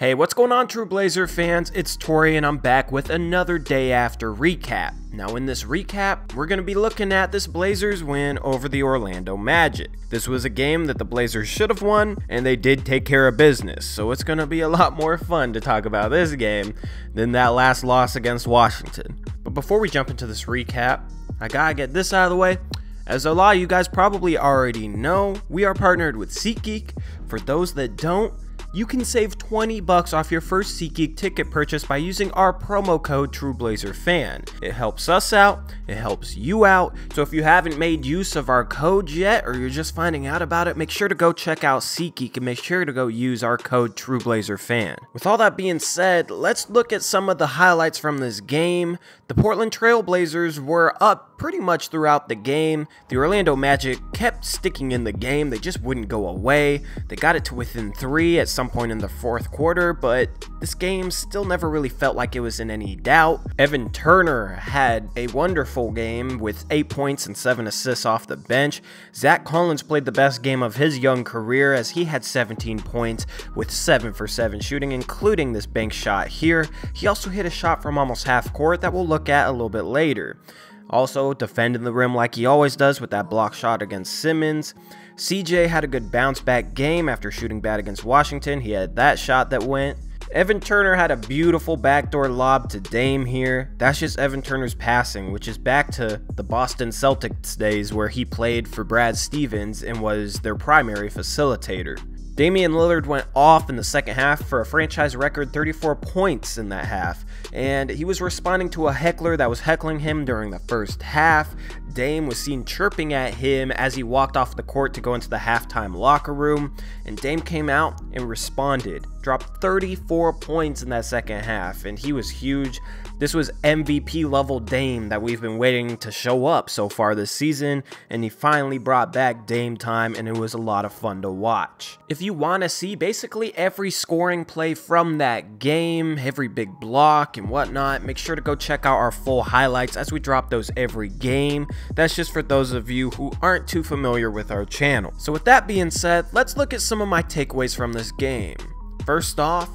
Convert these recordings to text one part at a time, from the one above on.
Hey, what's going on, True Blazer fans? It's Tori and I'm back with another day after recap. Now in this recap, we're going to be looking at this Blazers win over the Orlando Magic. This was a game that the Blazers should have won, and they did take care of business, so it's going to be a lot more fun to talk about this game than that last loss against Washington. But before we jump into this recap, I gotta get this out of the way. As a lot of you guys probably already know, we are partnered with SeatGeek. For those that don't, you can save $20 off your first SeatGeek ticket purchase by using our promo code TrueBlazerFan. It helps us out, it helps you out, so if you haven't made use of our code yet, or you're just finding out about it, make sure to go check out SeatGeek and make sure to go use our code TrueBlazerFan. With all that being said, let's look at some of the highlights from this game. The Portland Trail Blazers were up pretty much throughout the game. The Orlando Magic kept sticking in the game, they just wouldn't go away. They got it to within 3 at some point in the fourth quarter, but this game still never really felt like it was in any doubt. Evan Turner had a wonderful game with 8 points and 7 assists off the bench. Zach Collins played the best game of his young career as he had 17 points with 7 for 7 shooting, including this bank shot here. He also hit a shot from almost half court that we'll look at a little bit later. Also defending the rim like he always does with that block shot against Simmons. CJ had a good bounce back game after shooting bad against Washington. He had that shot that went. Evan Turner had a beautiful backdoor lob to Dame here. That's just Evan Turner's passing, which is back to the Boston Celtics days where he played for Brad Stevens and was their primary facilitator. Damian Lillard went off in the second half for a franchise record 34 points in that half, and he was responding to a heckler that was heckling him during the first half. Dame was seen chirping at him as he walked off the court to go into the halftime locker room, and Dame came out and responded. Dropped 34 points in that second half, and he was huge. This was MVP level Dame that we've been waiting to show up so far this season, and he finally brought back Dame time, and it was a lot of fun to watch. If you want to see basically every scoring play from that game, every big block and whatnot, make sure to go check out our full highlights as we drop those every game. That's just for those of you who aren't too familiar with our channel. So with that being said, let's look at some of my takeaways from this game. First off,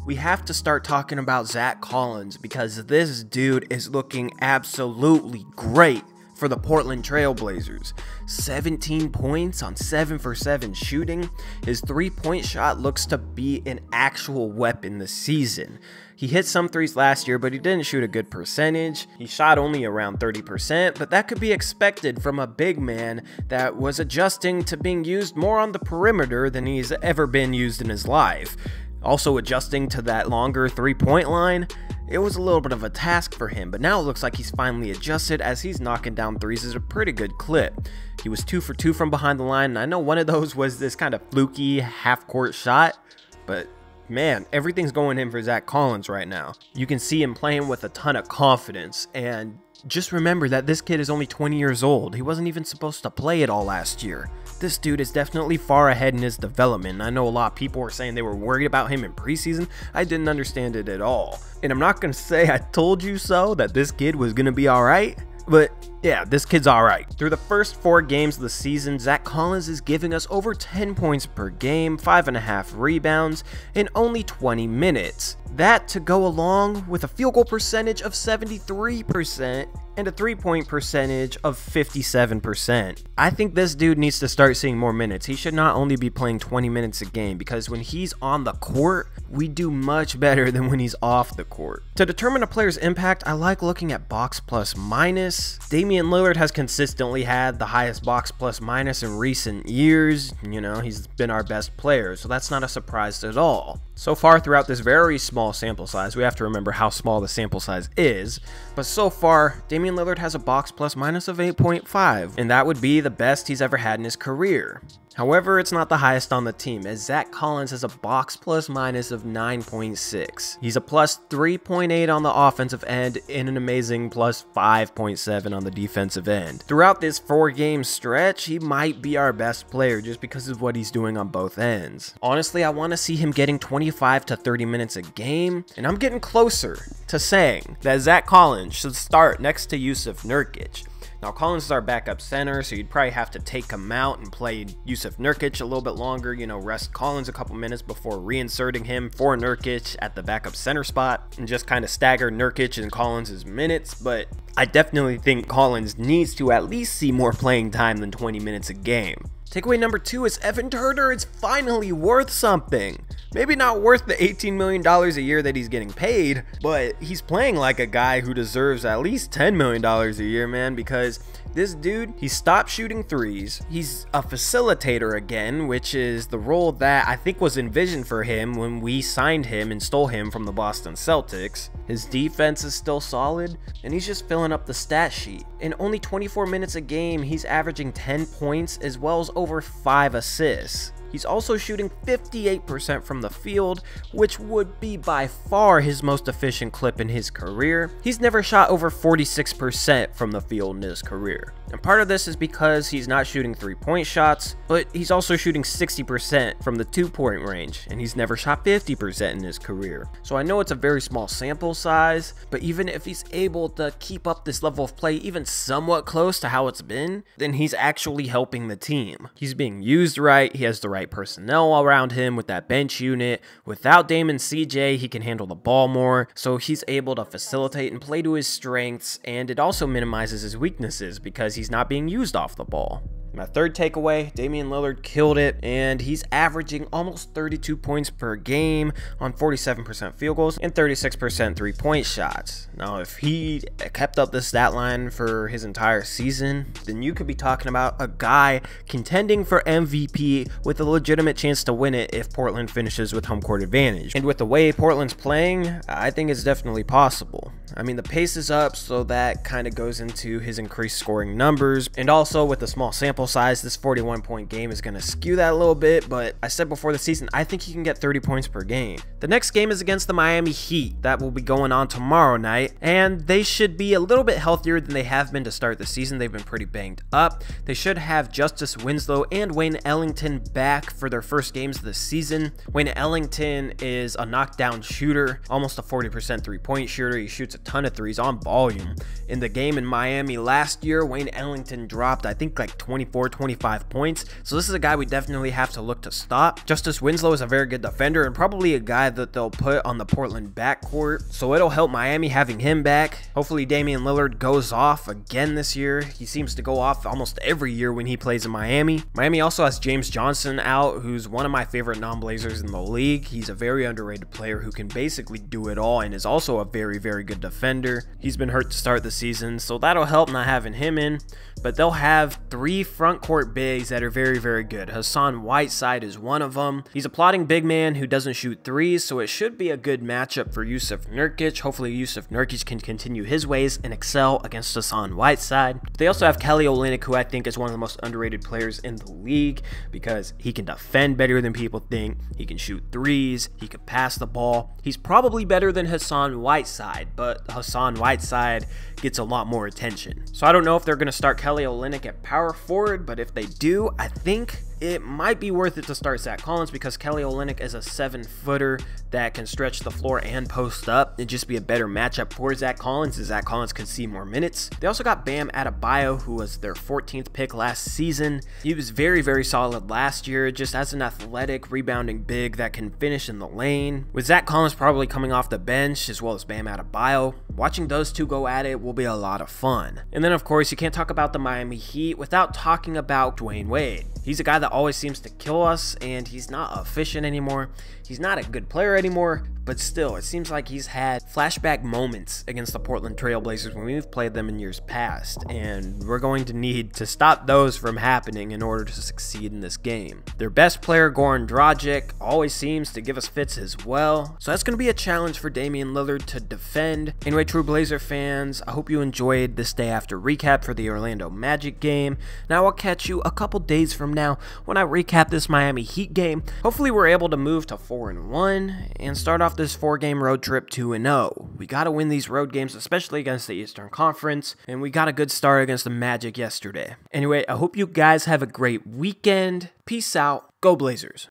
we have to start talking about Zach Collins because this dude is looking absolutely great for the Portland Trail Blazers. 17 points on 7 for 7 shooting. His 3-point shot looks to be an actual weapon this season. He hit some threes last year, but he didn't shoot a good percentage. He shot only around 30%, but that could be expected from a big man that was adjusting to being used more on the perimeter than he's ever been used in his life. Also adjusting to that longer 3-point line, it was a little bit of a task for him, but now it looks like he's finally adjusted as he's knocking down threes at a pretty good clip. He was 2 for 2 from behind the line, and I know one of those was this kind of fluky half-court shot, but man, everything's going in for Zach Collins right now. You can see him playing with a ton of confidence, and just remember that this kid is only 20 years old. He wasn't even supposed to play it all last year. This dude is definitely far ahead in his development. I know a lot of people were saying they were worried about him in preseason. I didn't understand it at all. And I'm not going to say I told you so that this kid was going to be alright, but yeah, this kid's alright. Through the first 4 games of the season, Zach Collins is giving us over 10 points per game, 5.5 rebounds, in only 20 minutes. That to go along with a field goal percentage of 73% and a 3-point percentage of 57%. I think this dude needs to start seeing more minutes. He should not only be playing 20 minutes a game, because when he's on the court, we do much better than when he's off the court. To determine a player's impact, I like looking at box plus minus. Damian Lillard has consistently had the highest box plus minus in recent years. You know, he's been our best player, so that's not a surprise at all. So far throughout this very small sample size, we have to remember how small the sample size is, but so far, Damian Lillard has a box plus minus of 8.5, and that would be the best he's ever had in his career. However, it's not the highest on the team, as Zach Collins has a box plus minus of 9.6. He's a plus 3.8 on the offensive end and an amazing plus 5.7 on the defensive end. Throughout this 4-game stretch, he might be our best player just because of what he's doing on both ends. Honestly, I want to see him getting 25 to 30 minutes a game, and I'm getting closer to saying that Zach Collins should start next to Jusuf Nurkic. Now, Collins is our backup center, so you'd probably have to take him out and play Jusuf Nurkic a little bit longer, you know, rest Collins a couple minutes before reinserting him for Nurkic at the backup center spot, and just kind of stagger Nurkic and Collins' minutes. But I definitely think Collins needs to at least see more playing time than 20 minutes a game. Takeaway number 2 is Evan Turner is finally worth something. Maybe not worth the $18 million a year that he's getting paid, but he's playing like a guy who deserves at least $10 million a year, man, because this dude, he stopped shooting threes. He's a facilitator again, which is the role that I think was envisioned for him when we signed him and stole him from the Boston Celtics. His defense is still solid, and he's just filling up the stat sheet. In only 24 minutes a game, he's averaging 10 points as well as over 5 assists. He's also shooting 58% from the field, which would be by far his most efficient clip in his career. He's never shot over 46% from the field in his career. And part of this is because he's not shooting 3-point shots, but he's also shooting 60% from the 2-point range, and he's never shot 50% in his career. So I know it's a very small sample size, but even if he's able to keep up this level of play even somewhat close to how it's been, then he's actually helping the team. He's being used right, he has the right personnel around him with that bench unit. Without Damon CJ, he can handle the ball more, so he's able to facilitate and play to his strengths, and it also minimizes his weaknesses because he's not being used off the ball. My third takeaway, Damian Lillard killed it, and he's averaging almost 32 points per game on 47% field goals and 36% 3-point shots. Now, if he kept up this stat line for his entire season, then you could be talking about a guy contending for MVP with a legitimate chance to win it if Portland finishes with home court advantage. And with the way Portland's playing, I think it's definitely possible. I mean, the pace is up, so that kind of goes into his increased scoring numbers, and also with the small sample size, this 41-point game is going to skew that a little bit, but I said before the season, I think he can get 30 points per game. The next game is against the Miami Heat. That will be going on tomorrow night, and they should be a little bit healthier than they have been to start the season. They've been pretty banged up. They should have Justice Winslow and Wayne Ellington back for their first games of the season. Wayne Ellington is a knockdown shooter, almost a 40% 3-point shooter. He shoots a ton of threes on volume. In the game in Miami last year, Wayne Ellington dropped, I think, like 25 points, so this is a guy we definitely have to look to stop. Justice Winslow is a very good defender and probably a guy that they'll put on the Portland backcourt, so it'll help Miami having him back. Hopefully Damian Lillard goes off again this year. He seems to go off almost every year when he plays in Miami. Miami also has James Johnson out, who's one of my favorite non-Blazers in the league. He's a very underrated player who can basically do it all and is also a very good defender. He's been hurt to start the season, so that'll help not having him in, but they'll have 3 front court bigs that are very good. Hassan Whiteside is one of them. He's a plotting big man who doesn't shoot threes, so it should be a good matchup for Jusuf Nurkic. Hopefully Jusuf Nurkic can continue his ways and excel against Hassan Whiteside. They also have Kelly Olynyk, who I think is one of the most underrated players in the league because he can defend better than people think. He can shoot threes. He can pass the ball. He's probably better than Hassan Whiteside, but Hassan Whiteside gets a lot more attention. So I don't know if they're going to start Kelly Olynyk at power forward, but if they do, I think it might be worth it to start Zach Collins because Kelly Olynyk is a 7-footer that can stretch the floor and post up. It'd just be a better matchup for Zach Collins as Zach Collins could see more minutes. They also got Bam Adebayo, who was their 14th pick last season. He was very solid last year, just as an athletic rebounding big that can finish in the lane. With Zach Collins probably coming off the bench as well as Bam Adebayo, watching those two go at it will be a lot of fun. And then of course you can't talk about the Miami Heat without talking about Dwayne Wade. He's a guy that always seems to kill us, and he's not efficient anymore. He's not a good player anymore, but still, it seems like he's had flashback moments against the Portland Trail Blazers when we've played them in years past, and we're going to need to stop those from happening in order to succeed in this game. Their best player, Goran Dragic, always seems to give us fits as well, so that's going to be a challenge for Damian Lillard to defend. Anyway, true Blazer fans, I hope you enjoyed this day after recap for the Orlando Magic game. Now I'll catch you a couple days from now when I recap this Miami Heat game. Hopefully we're able to move to 4-1 and start off this 4-game road trip 2-0. We got to win these road games, especially against the Eastern Conference, and we got a good start against the Magic yesterday. Anyway, I hope you guys have a great weekend. Peace out. Go Blazers.